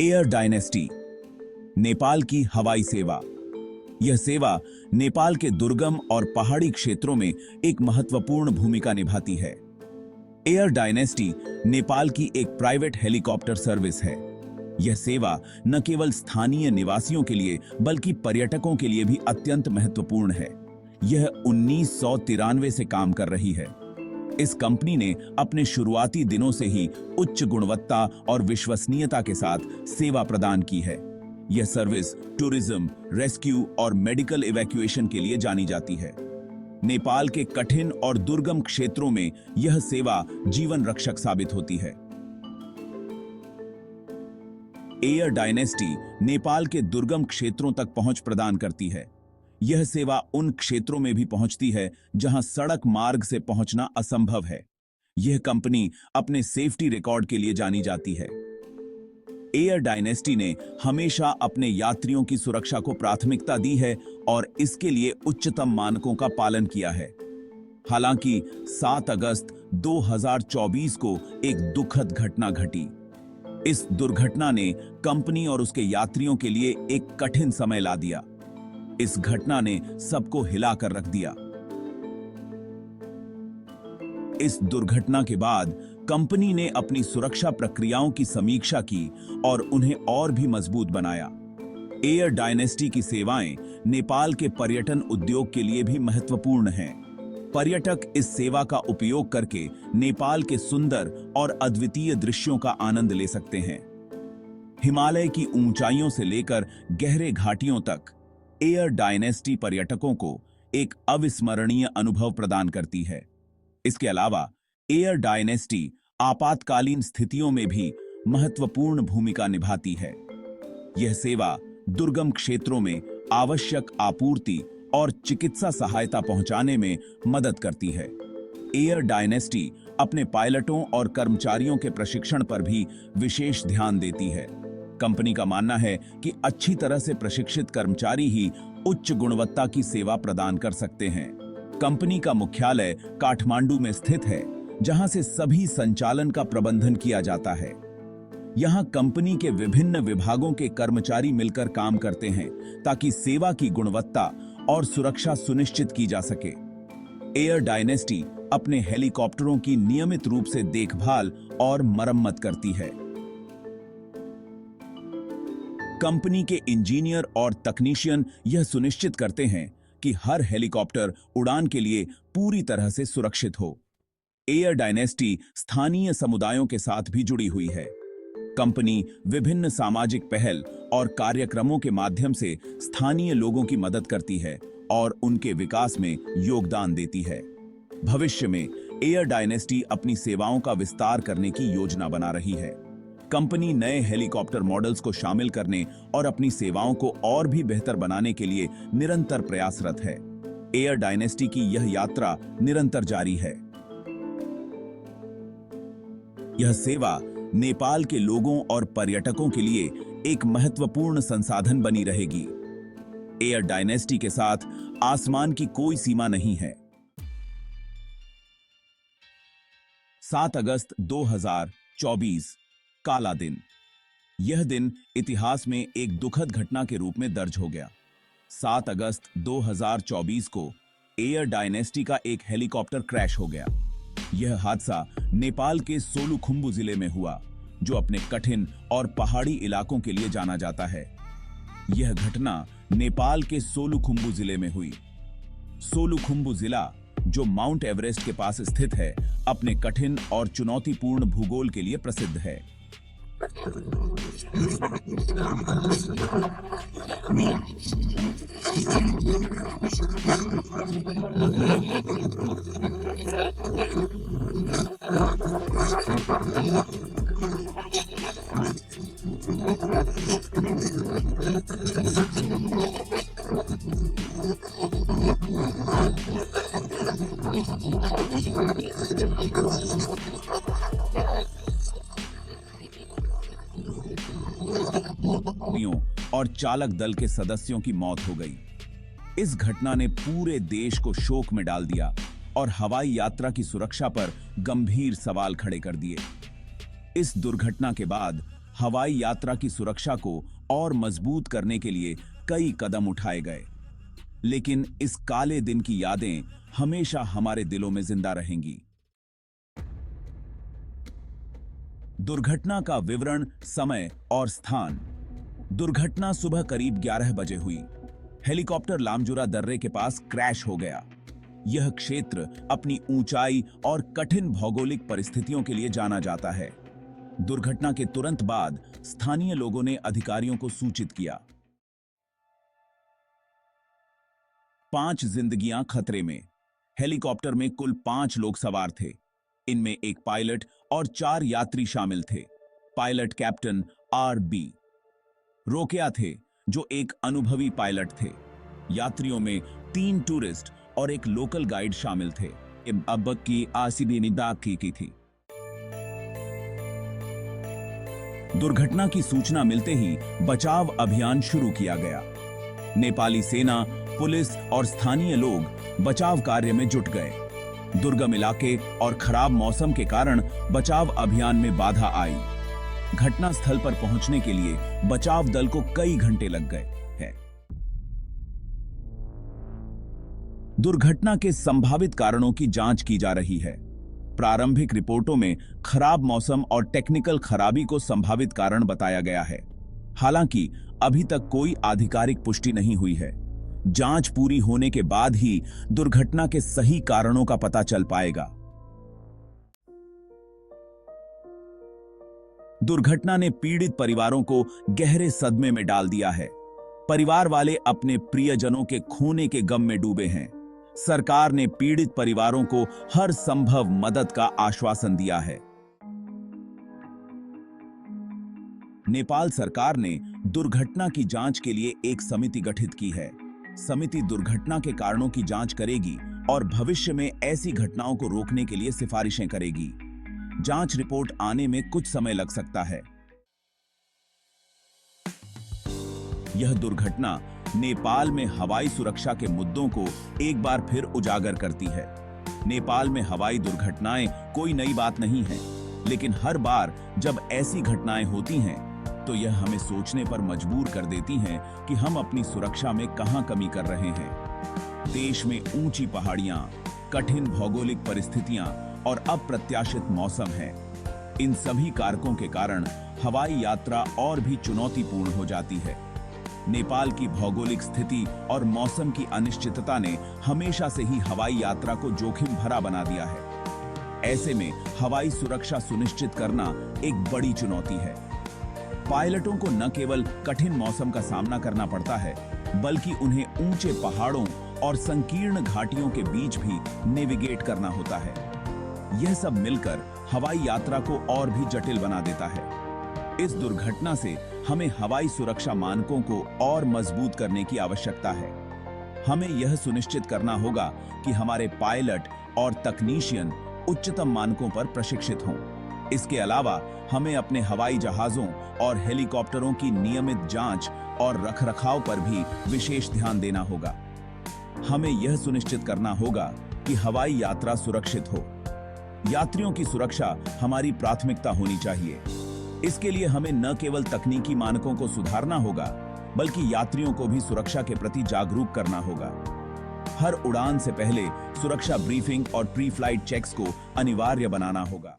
Air dynasty, Nepal की हवाई सेवा। यह सेवा नेपाल के दुर्गम और पहाड़ी क्षेत्रों में एक महत्वपूर्ण भूमिका निभाती है। एयर डायनेस्टी नेपाल की एक प्राइवेट हेलीकॉप्टर सर्विस है। यह सेवा न केवल स्थानीय निवासियों के लिए बल्कि पर्यटकों के लिए भी अत्यंत महत्वपूर्ण है। यह 1993 से काम कर रही है। इस कंपनी ने अपने शुरुआती दिनों से ही उच्च गुणवत्ता और विश्वसनीयता के साथ सेवा प्रदान की है। यह सर्विस टूरिज्म, रेस्क्यू और मेडिकल इवैक्यूएशन के लिए जानी जाती है। नेपाल के कठिन और दुर्गम क्षेत्रों में यह सेवा जीवन रक्षक साबित होती है। एयर डायनेस्टी नेपाल के दुर्गम क्षेत्रों तक पहुंच प्रदान करती है। यह सेवा उन क्षेत्रों में भी पहुंचती है जहां सड़क मार्ग से पहुंचना असंभव है। यह कंपनी अपने सेफ्टी रिकॉर्ड के लिए जानी जाती है। एयर डायनेस्टी ने हमेशा अपने यात्रियों की सुरक्षा को प्राथमिकता दी है और इसके लिए उच्चतम मानकों का पालन किया है। हालांकि 7 अगस्त 2024 को एक दुखद घटना घटी। इस दुर्घटना ने कंपनी और उसके यात्रियों के लिए एक कठिन समय ला दिया। इस घटना ने सबको हिलाकर रख दिया। इस दुर्घटना के बाद कंपनी ने अपनी सुरक्षा प्रक्रियाओं की समीक्षा की और उन्हें और भी मजबूत बनाया। एयर डायनेस्टी की सेवाएं नेपाल के पर्यटन उद्योग के लिए भी महत्वपूर्ण हैं। पर्यटक इस सेवा का उपयोग करके नेपाल के सुंदर और अद्वितीय दृश्यों का आनंद ले सकते हैं। हिमालय की ऊंचाइयों से लेकर गहरे घाटियों तक एयर डायनेस्टी पर्यटकों को एक अविस्मरणीय अनुभव प्रदान करती है। इसके अलावा एयर डायनेस्टी आपातकालीन स्थितियों में भी महत्वपूर्ण भूमिका निभाती है। यह सेवा दुर्गम क्षेत्रों में आवश्यक आपूर्ति और चिकित्सा सहायता पहुंचाने में मदद करती है। एयर डायनेस्टी अपने पायलटों और कर्मचारियों के प्रशिक्षण पर भी विशेष ध्यान देती है। कंपनी का मानना है कि अच्छी तरह से प्रशिक्षित कर्मचारी ही उच्च गुणवत्ता की सेवा प्रदान कर सकते हैं। कंपनी का मुख्यालय काठमांडू में स्थित है, जहां से सभी संचालन का प्रबंधन किया जाता है। यहां कंपनी के विभिन्न विभागों के कर्मचारी मिलकर काम करते हैं ताकि सेवा की गुणवत्ता और सुरक्षा सुनिश्चित की जा सके। एयर डायनेस्टी अपने हेलीकॉप्टरों की नियमित रूप से देखभाल और मरम्मत करती है। कंपनी के इंजीनियर और तकनीशियन यह सुनिश्चित करते हैं कि हर हेलीकॉप्टर उड़ान के लिए पूरी तरह से सुरक्षित हो। एयर डायनेस्टी स्थानीय समुदायों के साथ भी जुड़ी हुई है। कंपनी विभिन्न सामाजिक पहल और कार्यक्रमों के माध्यम से स्थानीय लोगों की मदद करती है और उनके विकास में योगदान देती है। भविष्य में एयर डायनेस्टी अपनी सेवाओं का विस्तार करने की योजना बना रही है। कंपनी नए हेलीकॉप्टर मॉडल्स को शामिल करने और अपनी सेवाओं को और भी बेहतर बनाने के लिए निरंतर प्रयासरत है। एयर डायनेस्टी की यह यात्रा निरंतर जारी है। यह सेवा नेपाल के लोगों और पर्यटकों के लिए एक महत्वपूर्ण संसाधन बनी रहेगी। एयर डायनेस्टी के साथ आसमान की कोई सीमा नहीं है। 7 अगस्त 2024 काला दिन। यह दिन इतिहास में एक दुखद घटना के रूप में दर्ज हो गया। 7 अगस्त 2024 को एयर डायनेस्टी का एक हेलीकॉप्टर क्रैश हो गया। यह हादसा नेपाल के सोलुखुंबु जिले में हुआ, जो अपने कठिन और पहाड़ी इलाकों के लिए जाना जाता है। यह घटना नेपाल के सोलुखुंबु जिले में हुई। सोलुखुंबु जिला, जो माउंट एवरेस्ट के पास स्थित है, अपने कठिन और चुनौतीपूर्ण भूगोल के लिए प्रसिद्ध है। और चालक दल के सदस्यों की मौत हो गई। इस घटना ने पूरे देश को शोक में डाल दिया और हवाई यात्रा की सुरक्षा पर गंभीर सवाल खड़े कर दिए। इस दुर्घटना के बाद हवाई यात्रा की सुरक्षा को और मजबूत करने के लिए कई कदम उठाए गए, लेकिन इस काले दिन की यादें हमेशा हमारे दिलों में जिंदा रहेंगी। दुर्घटना का विवरण, समय और स्थान। दुर्घटना सुबह करीब 11 बजे हुई। हेलीकॉप्टर लामजुरा दर्रे के पास क्रैश हो गया। यह क्षेत्र अपनी ऊंचाई और कठिन भौगोलिक परिस्थितियों के लिए जाना जाता है। दुर्घटना के तुरंत बाद स्थानीय लोगों ने अधिकारियों को सूचित किया। 5 जिंदगियां खतरे में। हेलीकॉप्टर में कुल 5 लोग सवार थे। इनमें एक पायलट और 4 यात्री शामिल थे। Pilot captain RB. रोकेया थे, जो एक अनुभवी पायलट थे। यात्रियों में 3 टूरिस्ट और एक लोकल गाइड शामिल थे। अब की आसिबी निदाग की थी। दुर्घटना की सूचना मिलते ही बचाव अभियान शुरू किया गया। नेपाली सेना, पुलिस और स्थानीय लोग बचाव कार्य में जुट गए। दुर्गम इलाके और खराब मौसम के कारण बचाव अभियान में बाधा आई। घटना स्थल पर पहुंचने के लिए बचाव दल को कई घंटे लग गए हैं। दुर्घटना के संभावित कारणों की जांच की जा रही है। प्रारंभिक रिपोर्टों में खराब मौसम और टेक्निकल खराबी को संभावित कारण बताया गया है। हालांकि अभी तक कोई आधिकारिक पुष्टि नहीं हुई है। जांच पूरी होने के बाद ही दुर्घटना के सही कारणों का पता चल पाएगा। दुर्घटना ने पीड़ित परिवारों को गहरे सदमे में डाल दिया है। परिवार वाले अपने प्रियजनों के खोने के गम में डूबे हैं। सरकार ने पीड़ित परिवारों को हर संभव मदद का आश्वासन दिया है। नेपाल सरकार ने दुर्घटना की जांच के लिए एक समिति गठित की है। समिति दुर्घटना के कारणों की जांच करेगी और भविष्य में ऐसी घटनाओं को रोकने के लिए सिफारिशें करेगी। जांच रिपोर्ट आने में कुछ समय लग सकता है। यह दुर्घटना नेपाल में हवाई सुरक्षा के मुद्दों को एक बार फिर उजागर करती है। नेपाल में हवाई दुर्घटनाएं कोई नई बात नहीं है, लेकिन हर बार जब ऐसी घटनाएं होती हैं, तो यह हमें सोचने पर मजबूर कर देती हैं कि हम अपनी सुरक्षा में कहां कमी कर रहे हैं। देश में ऊंची पहाड़ियां, कठिन भौगोलिक परिस्थितियां और अप्रत्याशित मौसम है। इन सभी कारकों के कारण हवाई यात्रा और भी चुनौतीपूर्ण हो जाती है। नेपाल की भौगोलिक स्थिति और मौसम की अनिश्चितता ने हमेशा से ही हवाई यात्रा को जोखिम भरा बना दिया है। ऐसे में हवाई सुरक्षा सुनिश्चित करना एक बड़ी चुनौती है। पायलटों को न केवल कठिन मौसम का सामना करना पड़ता है, बल्कि उन्हें ऊंचे पहाड़ों और संकीर्ण घाटियों के बीच भी नेविगेट करना होता है। यह सब मिलकर हवाई यात्रा को और भी जटिल बना देता है। इस दुर्घटना से हमें हवाई सुरक्षा मानकों को और मजबूत करने की आवश्यकता है। हमें यह सुनिश्चित करना होगा कि हमारे पायलट और तकनीशियन उच्चतम मानकों पर प्रशिक्षित हों। इसके अलावा हमें अपने हवाई जहाजों और हेलीकॉप्टरों की नियमित जांच और रखरखाव पर भी विशेष ध्यान देना होगा। हमें यह सुनिश्चित करना होगा कि हवाई यात्रा सुरक्षित हो। यात्रियों की सुरक्षा हमारी प्राथमिकता होनी चाहिए। इसके लिए हमें न केवल तकनीकी मानकों को सुधारना होगा, बल्कि यात्रियों को भी सुरक्षा के प्रति जागरूक करना होगा। हर उड़ान से पहले सुरक्षा ब्रीफिंग और प्री फ्लाइट चेक्स को अनिवार्य बनाना होगा।